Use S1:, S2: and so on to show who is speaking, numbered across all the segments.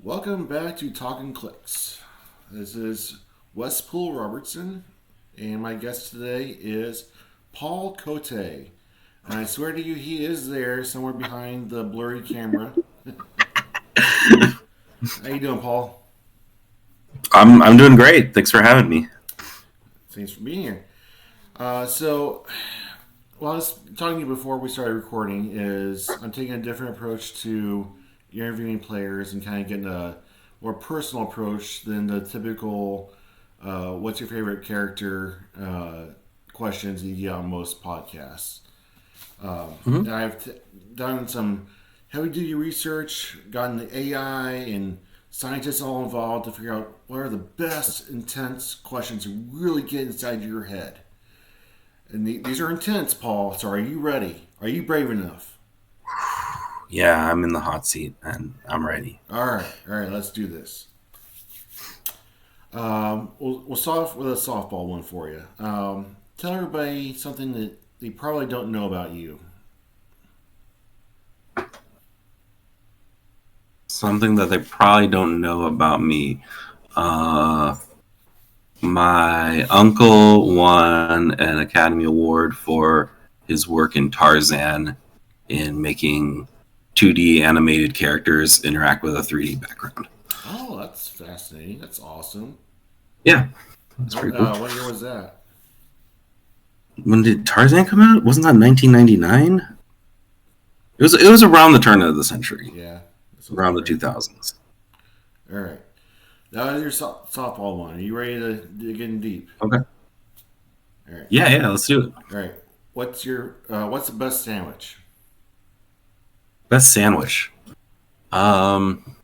S1: Welcome back to Talking Clix. This is Westpool Robertson, and my guest today is Paul Cote. And I swear to you, he is there somewhere behind the blurry camera. How you doing, Paul?
S2: I'm doing great. Thanks for having me.
S1: Thanks for being here. So, I was talking to you before we started recording. Is I'm taking a different approach to interviewing players and kind of getting a more personal approach than the typical "What's your favorite character?" Questions you get on most podcasts.
S2: hmm
S1: And done some heavy duty research, gotten the AI and scientists all involved to figure out what are the best intense questions to really get inside your head. And these are intense, Paul. So are you ready? Are you brave enough?
S2: Yeah, I'm in the hot seat and I'm ready.
S1: All right. Let's do this. We'll start off with a softball one for you. Tell everybody something that they probably don't know about you.
S2: Something that they probably don't know about me. Uh, my uncle won an Academy Award for his work in Tarzan in making 2D animated characters interact with a 3D background.
S1: Oh, that's fascinating. That's awesome.
S2: Yeah, that's pretty cool.
S1: What year was that?
S2: When did Tarzan come out? Wasn't that 1999? It was around the turn of the century,
S1: Yeah, this was
S2: around the
S1: right.
S2: 2000s.
S1: All right. Now your softball one. Are you ready to dig in deep?
S2: Okay.
S1: All right.
S2: Yeah, let's do it.
S1: All right. What's the best sandwich?
S2: Best sandwich. Um,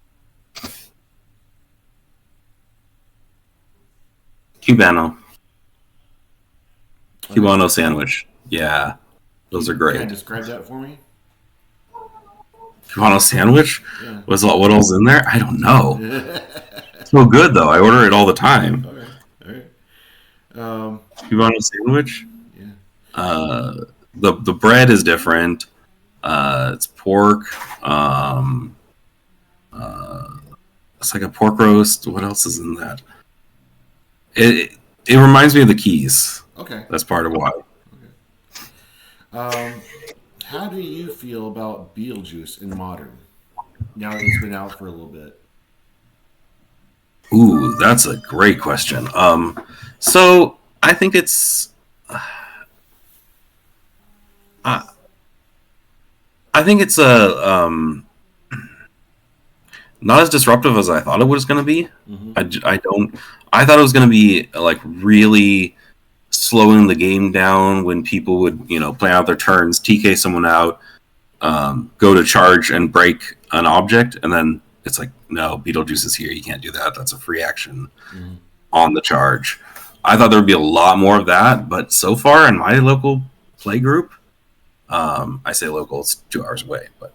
S2: Cubano.
S1: Okay.
S2: Cubano sandwich. Yeah, those are
S1: Can I
S2: great.
S1: describe that for me?
S2: Cubano sandwich?
S1: Yeah.
S2: What else in there? I don't know.
S1: Okay.
S2: So good though. I order it all the time.
S1: All right. Um.
S2: Cubano sandwich.
S1: Yeah.
S2: Uh, the bread is different. It's pork. Um, uh, it's like a pork roast. What else is in that? It reminds me of the Keys.
S1: Okay.
S2: That's part of why.
S1: Um. How do you feel about Beetlejuice in modern? Now that it's been out for a little bit.
S2: Ooh, that's a great question. So I think I, I think it's a not as disruptive as I thought it was going to be.
S1: Mm-hmm.
S2: I don't. I thought it was going to be like really slowing the game down when people would play out their turns, TK someone out, go to charge and break an object, and then it's like, no, Beetlejuice is here. You can't do that. That's a free action
S1: Mm-hmm.
S2: on the charge. I thought there would be a lot more of that, but so far in my local play group, I say local, it's 2 hours away, but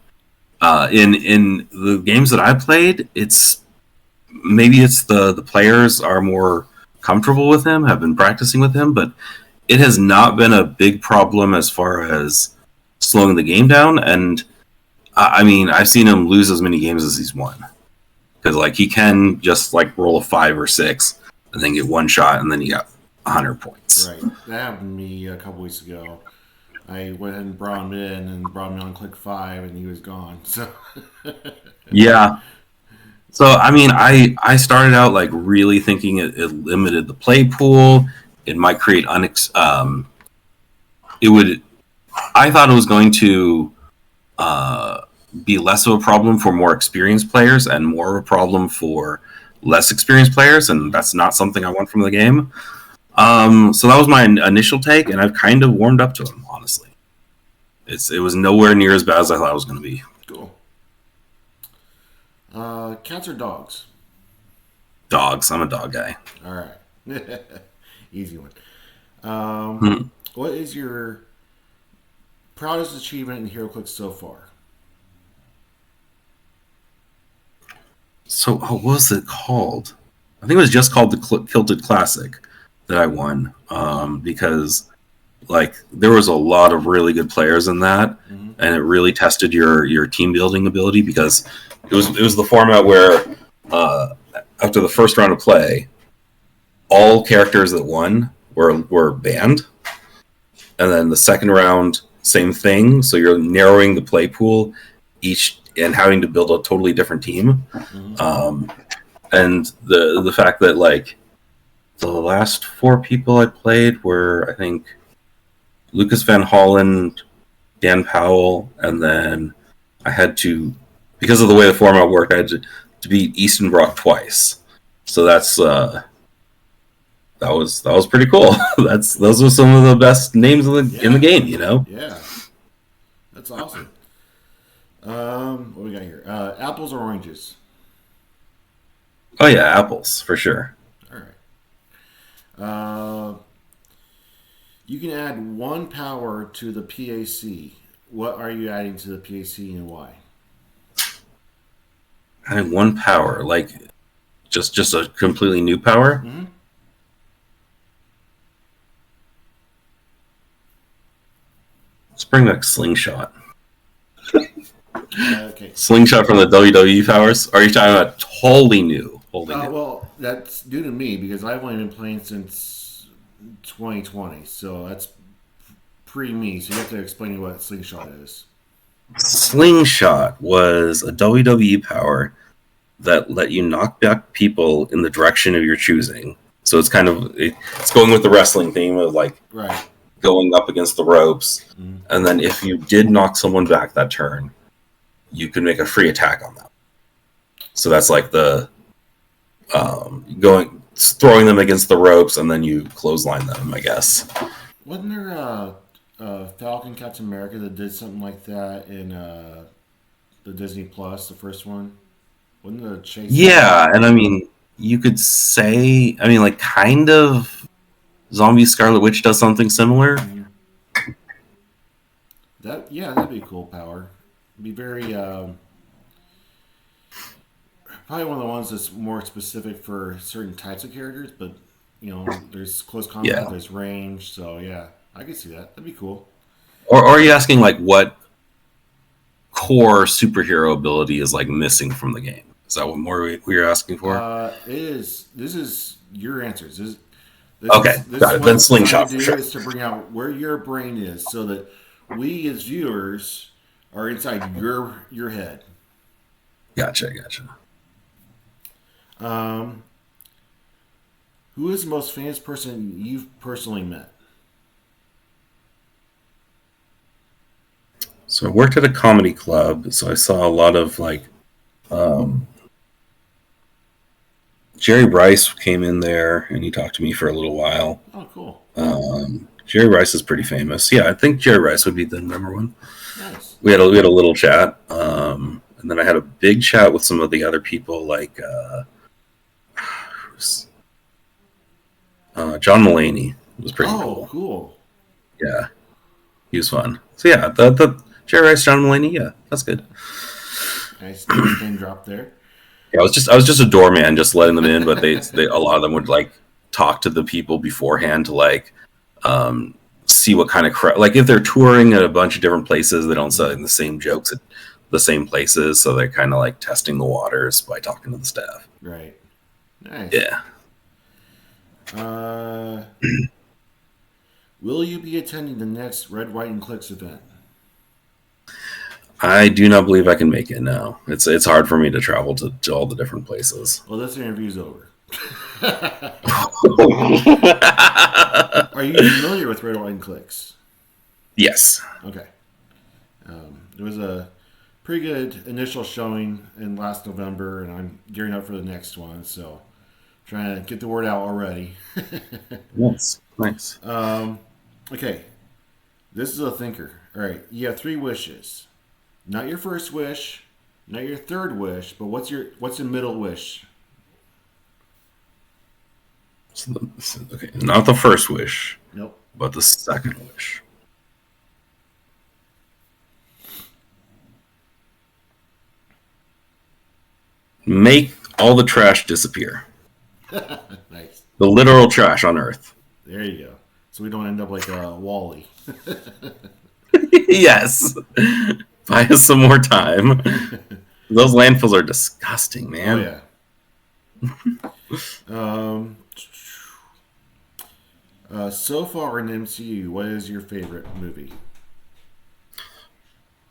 S2: in the games that I played, it's the players are more comfortable with him, have been practicing with him, but it has not been a big problem as far as slowing the game down. And I mean, I've seen him lose as many games as he's won because like he can just like roll a 5 or 6 and then get one shot and then you got 100 points.
S1: Right. That happened to me a couple weeks ago. I went ahead and brought him in and brought him on click 5 and he was gone. So
S2: Yeah. So I mean, I started out like really thinking it limited the play pool. It might create it would. I thought it was going to uh, be less of a problem for more experienced players and more of a problem for less experienced players, and that's not something I want from the game. So that was my initial take, and I've kind of warmed up to him. Honestly, it was nowhere near as bad as I thought it was going to be.
S1: cool. Cats or dogs?
S2: Dogs. I'm a dog guy.
S1: All right. Easy one. Um,
S2: Hmm.
S1: what is your proudest achievement in HeroClix so far?
S2: So, what was it called? I think it was just called the Kilted Classic that I won because like there was a lot of really good players in that,
S1: Mm-hmm.
S2: and it really tested your team building ability because it was the format where after the first round of play, all characters that won were banned, and then the second round, same thing. So you're narrowing the play pool each and having to build a totally different team. And the fact that like the last 4 people I played were, I think, Lucas Van Hollen, Dan Powell, and then I had to, because of the way the format worked, I had to beat Easton Brock twice. So that's that was pretty cool. Those are some of the best names in the game, you know.
S1: Yeah, that's awesome. What we got here? Apples or oranges?
S2: Oh yeah, apples for sure.
S1: All right. You can add 1 power to the PAC. What are you adding to the PAC and why?
S2: Adding 1 power, like just a completely new power.
S1: Mm-hmm.
S2: Let's bring back Slingshot.
S1: Okay.
S2: Slingshot from the WWE powers. Are you talking about wholly new?
S1: Well, that's due to me because I've only been playing since 2020, so that's pre me. So you have to explain me what Slingshot is.
S2: Slingshot was a WWE power that let you knock back people in the direction of your choosing. So it's kind of it's going with the wrestling theme of like
S1: right.
S2: Going up against the ropes, and then if you did knock someone back that turn, you could make a free attack on them. So that's like the throwing them against the ropes, and then you clothesline them, I guess.
S1: Wasn't there Falcon Captain America that did something like that in the Disney Plus, the first one? Wasn't there a chase?
S2: Yeah, and I mean, you could say, I mean, like, kind of Zombie Scarlet Witch does something similar.
S1: That'd be a cool power. It'd be very probably one of the ones that's more specific for certain types of characters, but you know, there's close combat, there's range, so yeah, I could see that. That'd be cool.
S2: Or are you asking like what core superhero ability is like missing from the game? Is that what more we're asking for?
S1: This is your answers. This
S2: okay, got it. Then Slingshot for sure.
S1: Is to bring out where your brain is, so that we as viewers are inside your head.
S2: Gotcha.
S1: Who is the most famous person you've personally met?
S2: So I worked at a comedy club, so I saw a lot of like Jerry Rice came in there and he talked to me for a little while.
S1: Oh, cool.
S2: Jerry Rice is pretty famous. Yeah, I think Jerry Rice would be the number one.
S1: Nice.
S2: We had a little chat, and then I had a big chat with some of the other people, like John Mulaney was pretty cool.
S1: Oh, cool.
S2: Yeah, he was fun. So yeah, the Jerry Rice, John Mulaney, yeah, that's good.
S1: Nice name drop there.
S2: Yeah, I was just a doorman, just letting them in, but they a lot of them would like talk to the people beforehand to like see what kind of like if they're touring at a bunch of different places, they don't say the same jokes at the same places, so they're kind of like testing the waters by talking to the staff.
S1: Right. Nice.
S2: Yeah.
S1: Will you be attending the next Red, White, and Clix event?
S2: I do not believe I can make it now. It's hard for me to travel to all the different places.
S1: Well, this interview's over. Are you familiar with Red, White, and Clix?
S2: Yes.
S1: Okay. There was a pretty good initial showing in last November, and I'm gearing up for the next one, so trying to get the word out already.
S2: Yes. Nice.
S1: Okay. This is a thinker. All right. You have 3 wishes. Not your first wish, not your third wish, but what's your middle wish?
S2: Okay, not the first wish.
S1: Nope.
S2: But the second wish. Make all the trash disappear.
S1: Nice.
S2: The literal trash on Earth.
S1: There you go. So we don't end up like a Wall-E.
S2: Yes. Buy us some more time. Those landfills are disgusting, man.
S1: Oh, yeah. Um, so far in MCU, what is your favorite movie?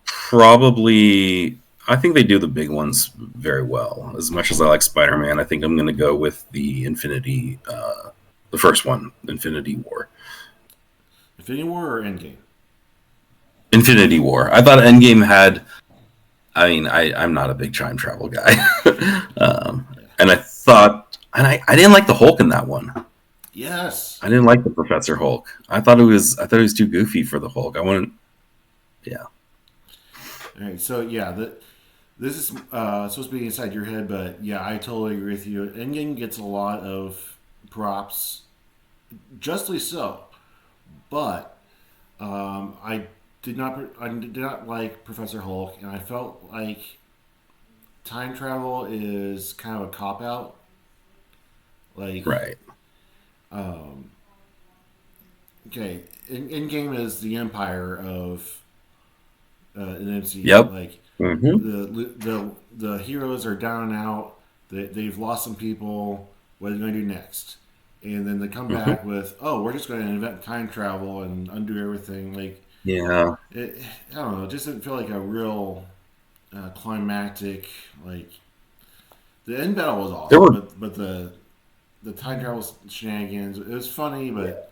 S2: Probably, I think they do the big ones very well. As much as I like Spider-Man, I think I'm going to go with the first one, Infinity War.
S1: Infinity War or Endgame?
S2: Infinity War. I thought Endgame had. I mean, I'm not a big time travel guy,
S1: Yeah.
S2: and I thought, and I didn't like the Hulk in that one.
S1: Yes.
S2: I didn't like the Professor Hulk. I thought it was too goofy for the Hulk. I wanted, yeah,
S1: All right. So yeah, this is supposed to be inside your head, but yeah, I totally agree with you. Endgame gets a lot of props, justly so. But I did not like Professor Hulk, and I felt like time travel is kind of a cop out. Like,
S2: right.
S1: um, okay, in game is the empire of an MCU.
S2: Yep.
S1: Like
S2: Hmm.
S1: the heroes are down and out. They've lost some people. What are they going to do next? And then they come
S2: Hmm.
S1: back with, oh, we're just going to invent time travel and undo everything. Like
S2: Yeah.
S1: I don't know. It just didn't feel like a real climactic. Like the end battle was
S2: There
S1: awesome,
S2: were
S1: but the time travel shenanigans. It was funny, but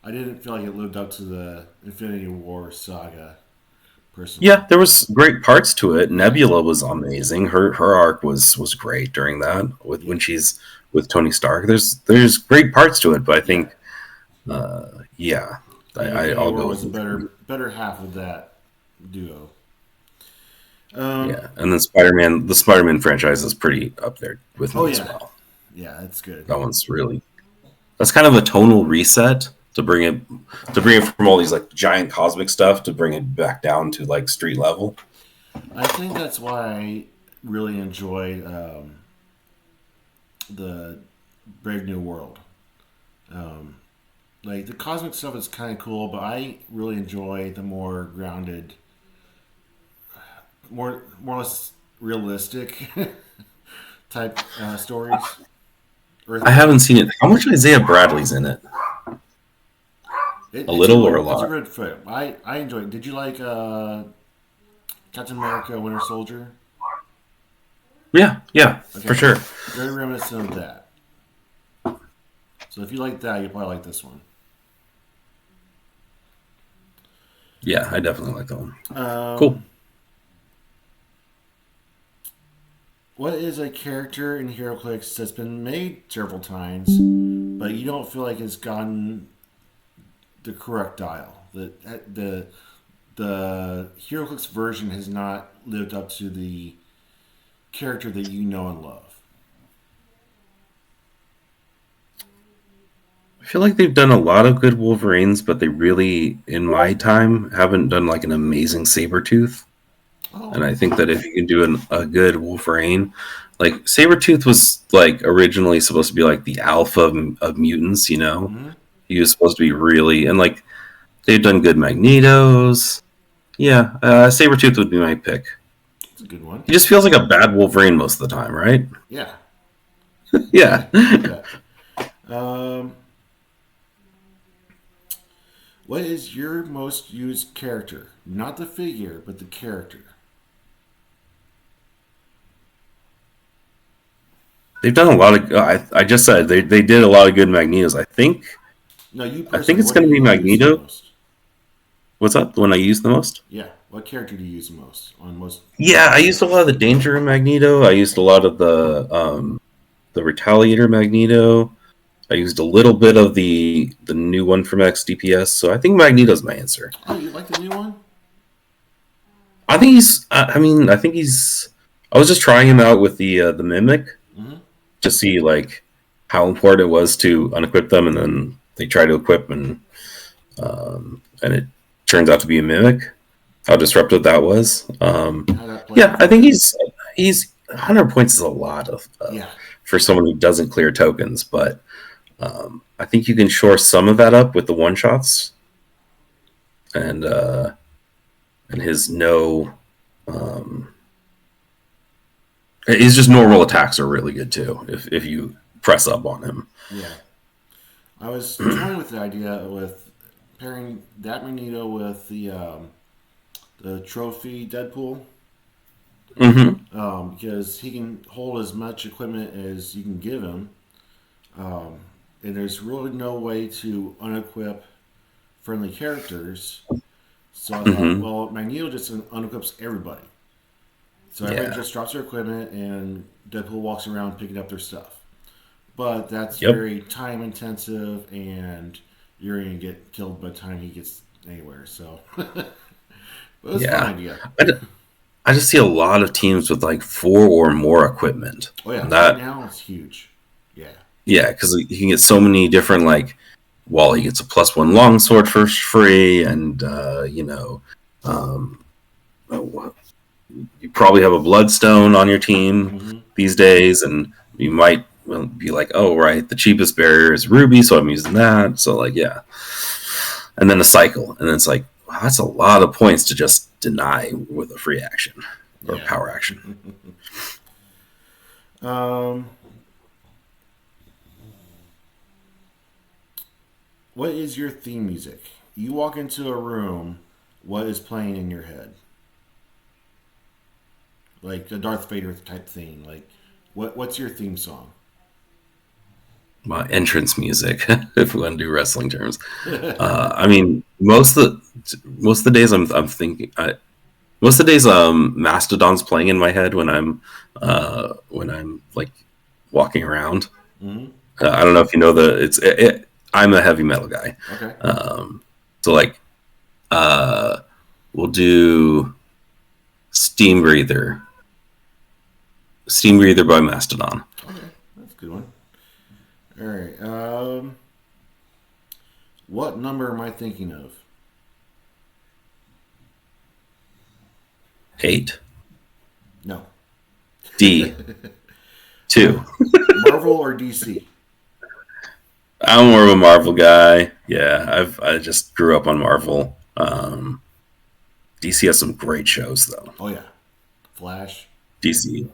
S1: I didn't feel like it lived up to the Infinity War saga personally.
S2: Yeah, there was great parts to it.
S1: Yeah,
S2: Nebula was amazing. Her arc was great during that with
S1: yeah,
S2: when she's with Tony Stark. There's great parts to it, but I
S1: yeah.
S2: think yeah,
S1: Yeah, Infinity
S2: I'll
S1: War
S2: go
S1: was
S2: with
S1: the
S2: Infinity.
S1: better half of that duo. Um,
S2: Yeah, and then Spider-Man, the Spider-Man franchise is pretty up there with
S1: oh
S2: me as
S1: yeah,
S2: well.
S1: yeah, that's good.
S2: That one's really that's kind of a tonal reset to bring it from all these like giant cosmic stuff to bring it back down to like street level.
S1: I think that's why I really enjoyed the Brave New World. Um, like the cosmic stuff is kind of cool, but I really enjoy the more grounded, more or less realistic type stories,
S2: I
S1: Earth-based.
S2: haven't seen it. How much Isaiah Bradley's in it? A
S1: It's a
S2: little or a
S1: good
S2: lot?
S1: film. I enjoyed it. Did you like Captain America: Winter Soldier?
S2: Yeah, yeah, for
S1: Okay,
S2: sure.
S1: very reminiscent of that. So if you like that, you'll probably like this one.
S2: Yeah, I definitely like that one. Cool.
S1: Um, what is a character in HeroClix that's been made several times, but you don't feel like it's gotten the correct dial? The HeroClix version has not lived up to the character that you know and love.
S2: I feel like they've done a lot of good Wolverines, but they really, in my time, haven't done like an amazing Sabretooth. And
S1: Oh,
S2: I think that if you can do a good Wolverine, like Sabretooth was like originally supposed to be like the alpha of mutants, you know?
S1: mm-hmm.
S2: He was supposed to be really, and like they've done good Magnetos. Yeah, Sabretooth would be my pick.
S1: That's a good one.
S2: He just feels like a bad Wolverine most of the time, right?
S1: Yeah,
S2: Yeah.
S1: I get that. Um, what is your most used character? Not the figure, but the character.
S2: They've done a lot of. I just said they did a lot of good Magnetos.
S1: No, you
S2: I think
S1: personally,
S2: it's
S1: what do
S2: going to be
S1: you use the
S2: Magneto.
S1: most?
S2: What's up? The one I use the most?
S1: Yeah, what character do you use the most on most
S2: Yeah, I used a lot of the Danger in Magneto. I used a lot of the Retaliator Magneto. I used a little bit of the new one from XDPS. So I think Magneto's my answer.
S1: Oh, you like the new one?
S2: I think he's. I mean, I think he's. I was just trying him out with the Mimic
S1: Mm-hmm.
S2: to see like how important it was to unequip them, and then they try to equip and it turns out to be a mimic. How disruptive that was.
S1: How that play
S2: Yeah,
S1: out
S2: I
S1: for
S2: think
S1: you?
S2: he's 100 points is a lot of
S1: Yeah.
S2: for someone who doesn't clear tokens, but I think you can shore some of that up with the one shots and his no. Um, His just normal attacks are really good too. If you press up on him.
S1: Yeah. I was toying with the idea with pairing that Magneto with the trophy Deadpool,
S2: Mm-hmm.
S1: because he can hold as much equipment as you can give him, um, and there's really no way to unequip friendly characters. So I thought,
S2: Mm-hmm.
S1: well, Magneto just unequips everybody. So everybody
S2: Yeah.
S1: just drops their equipment, and Deadpool walks around picking up their stuff. But that's
S2: Yep.
S1: very time intensive, and you're going to get killed by the time he gets anywhere. So, but it was a fun
S2: Yeah.
S1: idea.
S2: I, d- I just see a lot of teams with like 4 or more equipment.
S1: Oh yeah,
S2: And
S1: right
S2: that
S1: now it's huge. Yeah.
S2: yeah, because he can get so many different like. Well, he gets a +1 longsword for free, and um, you probably have a bloodstone on your team
S1: Mm-hmm.
S2: these days, and you might be like, oh right, the cheapest barrier is ruby, so I'm using that. So like yeah, and then a cycle, and then it's like wow, that's a lot of points to just deny with a free action or
S1: Yeah.
S2: power action.
S1: um, what is your theme music? You walk into a room. What is playing in your head? Like a Darth Vader type theme. Like, what's your theme song?
S2: My entrance music, if we want to do wrestling terms. I mean, most of the days I'm thinking. Most of the days, Mastodon's playing in my head when I'm like walking around.
S1: Mm-hmm.
S2: I don't know if you know I'm a heavy metal guy,
S1: Okay.
S2: so like uh, we'll do Steam Breather, Steam Breather by Mastodon.
S1: Okay, that's a good one. All right. What number am I thinking of?
S2: 8
S1: No.
S2: D 2.
S1: Marvel or DC?
S2: I'm more of a Marvel guy. Yeah, I just grew up on Marvel. DC has some great shows though.
S1: Oh yeah, Flash.
S2: DC,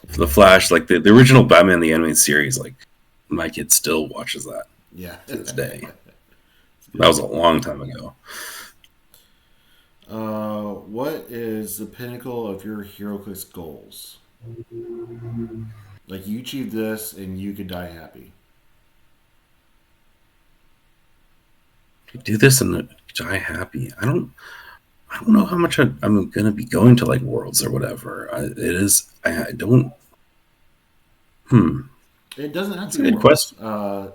S2: The Flash, like the original Batman the animated series, like my kid still watches that
S1: Yeah.
S2: to this day.
S1: It's
S2: That
S1: good.
S2: was a long time ago.
S1: What is the pinnacle of your HeroClix goals? Like you achieved this and you could die happy.
S2: Do this and die happy. I don't know how much I'm gonna be going to like Worlds or whatever. It is. I don't. Hmm.
S1: It doesn't have
S2: That's
S1: to
S2: a
S1: be
S2: good
S1: Worlds.
S2: question.
S1: I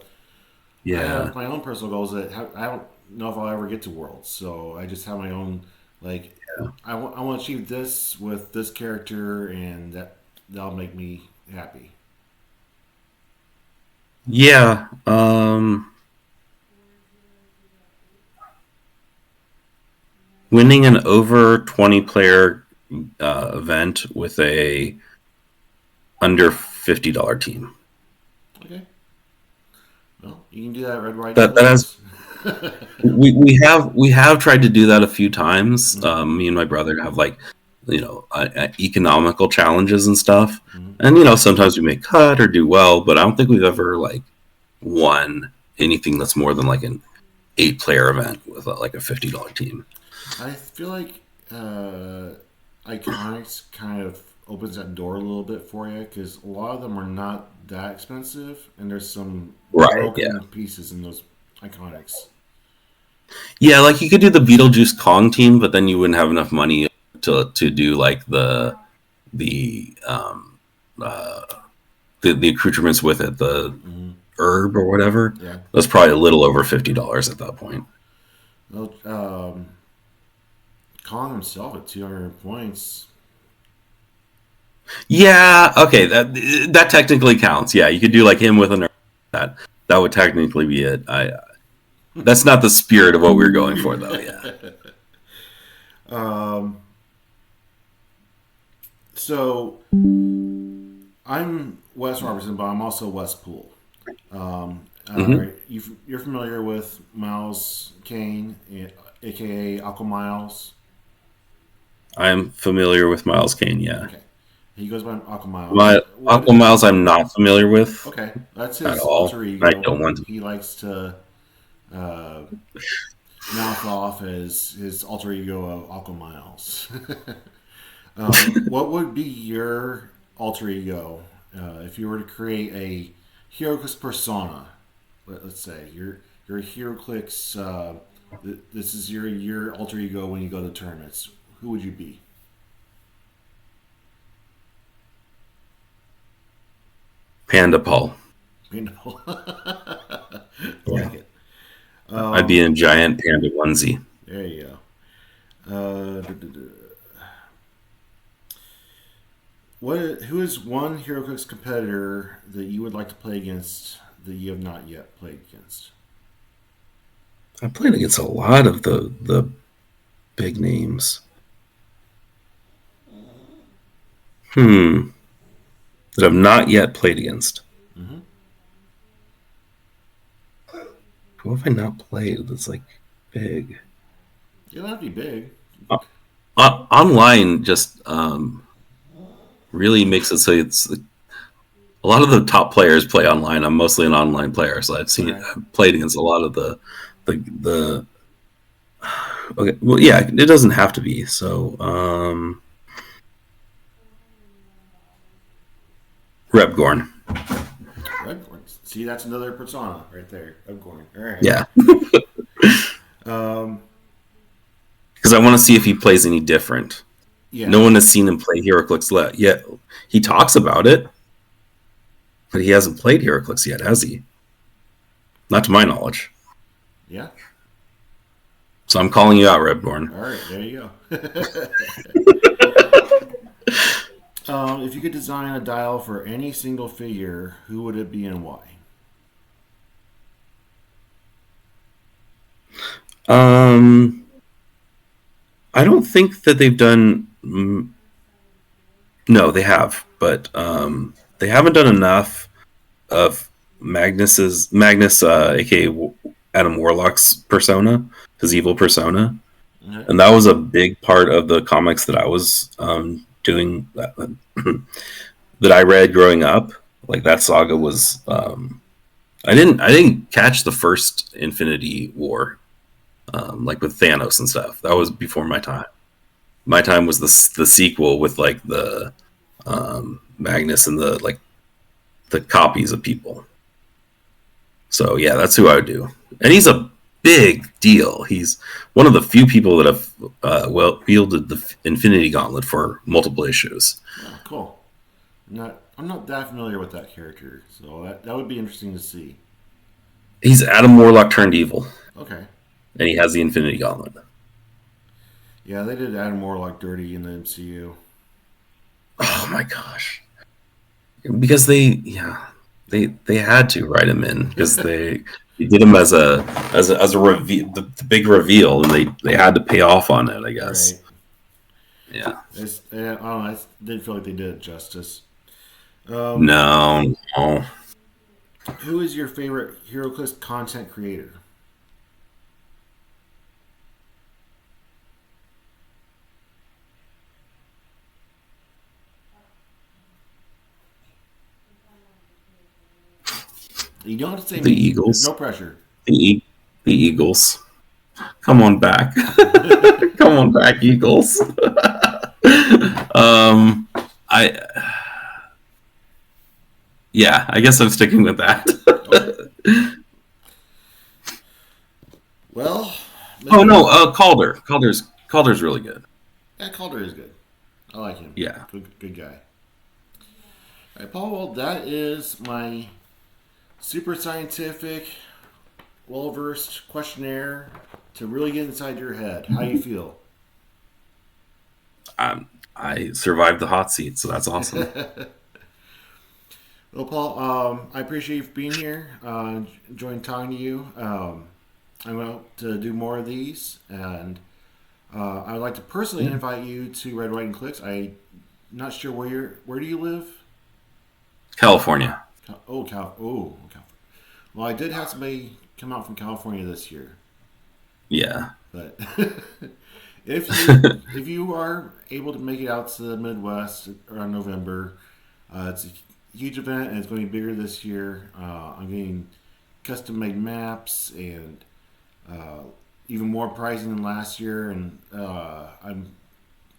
S2: Yeah.
S1: have my own personal goals that I don't know if I'll ever get to Worlds. So I just have my own like
S2: Yeah.
S1: I want to achieve this with this character, and that'll make me happy.
S2: Yeah. Winning an over 20 player event with a under $50 team.
S1: Okay. Well, you can do that at Red Riding
S2: That has
S1: Blades.
S2: we have tried to do that a few times.
S1: Mm-hmm.
S2: Me and my brother have like economical challenges and stuff,
S1: Mm-hmm.
S2: and sometimes we may cut or do well, but I don't think we've ever like won anything that's more than like an 8 player event with like a $50 team.
S1: I feel like Iconics kind of opens that door a little bit for you because a lot of them are not that expensive, and there's some
S2: Right? Yeah.
S1: broken pieces in those Iconics.
S2: Yeah, like you could do the Beetlejuice Kong team, but then you wouldn't have enough money to do like the uh, the accoutrements with it, the
S1: Mm-hmm.
S2: herb or whatever.
S1: Yeah.
S2: That's probably a little over $50 at that point.
S1: Well, Kong himself at 200 points.
S2: Yeah, okay, that technically counts. Yeah, you could do like him with an herb. That would technically be it. I That's not the spirit of what we were going for, though. Yeah.
S1: um, so I'm Wes Robertson, but I'm also Wes Poole. Um,
S2: Hmm.
S1: you're familiar with Miles Kane, aka Uncle Miles.
S2: I am familiar with Miles Kane. Yeah.
S1: Okay. He goes by Aqua Miles.
S2: My Aqua Miles, I'm not familiar with
S1: Okay, that's
S2: at
S1: his
S2: all.
S1: alter
S2: I
S1: ego.
S2: don't want to.
S1: He likes to uh, mouth off as his alter ego of Aqua Miles. What would be your alter ego if you were to create a HeroClix persona? Let's say you're a HeroClix. This is your alter ego when you go to tournaments. Who would you be?
S2: Panda Paul.
S1: Paintball. I
S2: Yeah.
S1: like it.
S2: I'd be in a giant panda onesie.
S1: There you go. Who is one HeroClix competitor that you would like to play against that you have not yet played against?
S2: I played against a lot of the big names. Hmm. That I've not yet played against.
S1: Mm-hmm.
S2: Who have I not played that's like big?
S1: You don't have to be big.
S2: Online just really makes it so it's a lot of the top players play online. I'm mostly an online player, so
S1: Okay.
S2: I've played against a lot of the okay. Well, yeah, it doesn't have to be. So Repgorn.
S1: Redcorn. See, that's another persona right there. Redcorn. All right.
S2: Yeah,
S1: Um,
S2: because I want to see if he plays any different. No
S1: yeah.
S2: one has seen him play HeroClix yet. He talks about it, but he hasn't played HeroClix yet, has he? Not to my knowledge.
S1: Yeah.
S2: So I'm calling you out, Redborn.
S1: All right. There you go. If you could design a dial for any single figure, who would it be and why?
S2: Um, I don't think that they've done. No, they have, but they haven't done enough of Magnus, aka Adam Warlock's persona, his evil persona,
S1: Okay.
S2: and that was a big part of the comics that I was doing that I read growing up. Like that saga was. I didn't catch the first Infinity War, like with Thanos and stuff. That was before my time. My time was the sequel with like the Magnus and the copies of people. So yeah, that's who I would do. And he's a big deal. He's one of the few people that have wielded the Infinity Gauntlet for multiple issues.
S1: Oh, cool. I'm not that familiar with that character, so that would be interesting to see.
S2: He's Adam Warlock turned evil,
S1: Okay.
S2: and he has the Infinity Gauntlet.
S1: Yeah, they did Adam Warlock dirty in the MCU.
S2: Oh my gosh! Because they had to write him in because they did him as a reveal, the big reveal, and they had to pay off on it, I
S1: Right.
S2: guess. Yeah.
S1: I don't know. I didn't feel like they did it justice. Um,
S2: No, no.
S1: who is your favorite HeroClix content creator? You don't have to say
S2: The
S1: me. There's
S2: Eagles.
S1: no pressure.
S2: The the Eagles. Come on back. Come on back, Eagles. um, I yeah, I guess I'm sticking with that.
S1: Okay. Well,
S2: Oh
S1: Mr.
S2: no, Calder. Calder's really good.
S1: Yeah, Calder is good. I like him.
S2: Yeah.
S1: Good guy. All right, Paul. Well, that is my super scientific, well versed questionnaire to really get inside your head. How you feel?
S2: I survived the hot seat, so that's awesome.
S1: Well, Paul, I appreciate you being here. Enjoying talking to you. I'm going to do more of these, and I would like to personally invite you to Red, White, and Clicks. I'm not sure where do you live?
S2: California.
S1: Cal. Well, I did have somebody come out from California this year,
S2: Yeah.
S1: but if you are able to make it out to the Midwest around November, it's a huge event and it's going to be bigger this year. I'm getting custom made maps and uh, even more pricing than last year, and I'm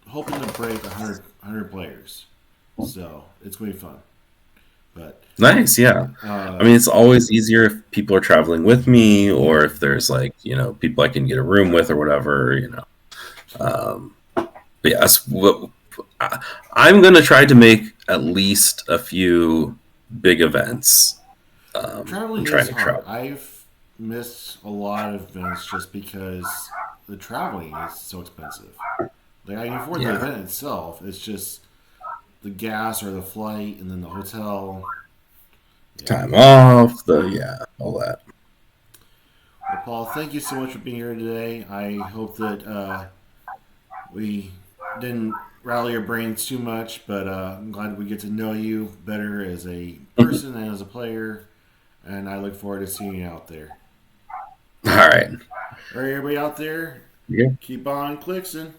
S1: hoping to break 100 players. So it's going to be fun. But
S2: Nice, yeah. I
S1: uh,
S2: mean, it's always easier if people are traveling with me, or if there's like people I can get a room with or whatever. But yes, I'm gonna try to make at least a few big events. I'm
S1: traveling
S2: trying
S1: is
S2: to
S1: hard.
S2: travel.
S1: I've missed a lot of events just because the traveling is so expensive. Like I can afford the
S2: Yeah,
S1: event itself. It's just the gas or the flight and then the hotel. Yeah.
S2: time off, all that.
S1: Well, Paul, thank you so much for being here today. I hope that we didn't rally your brains too much, but I'm glad we get to know you better as a person and as a player. And I look forward to seeing you out there.
S2: All right.
S1: All right, everybody out there,
S2: Yeah.
S1: keep on Clixing.